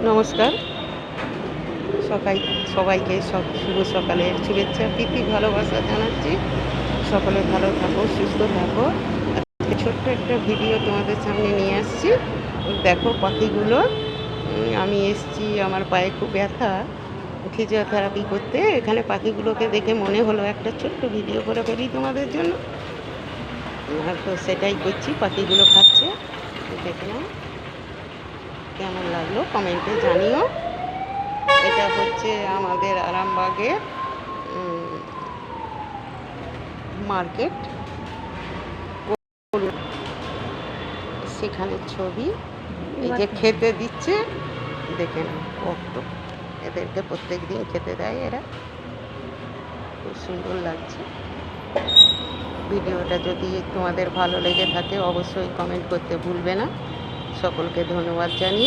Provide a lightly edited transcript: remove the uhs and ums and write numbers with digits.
নমস্কার। সকাই সবাইকে শুভ সকালের শুভেচ্ছা, প্রীতি, ভালোবাসা জানাচ্ছি। সকলে ভালো থাকো, সুস্থ থাকো। আজকে ছোট্ট একটা ভিডিও তোমাদের সামনে নিয়ে আসছি। দেখো পাখিগুলো। আমি এসছি, আমার পায়ে খুব ব্যথা, ফিজিওথেরাপি করতে। এখানে পাখিগুলোকে দেখে মনে হলো একটা ছোট্ট ভিডিও করে ফেলি তোমাদের জন্য। তো সেটাই করছি। পাখিগুলো খাচ্ছে, দেখলাম। কেমন লাগলো কমেন্টে জানিও। এটা হচ্ছে আমাদের আরামবাগের মার্কেট, সেখানে ছবি। এই যে খেতে দিচ্ছে, দেখে নাও কত। এদেরকে প্রত্যেক দিন খেতে দেয় এরা। খুব সুন্দর লাগছে। ভিডিওটা যদি তোমাদের ভালো লেগে থাকে অবশ্যই কমেন্ট করতে ভুলবে না। সকলকে ধন্যবাদ জানিয়ে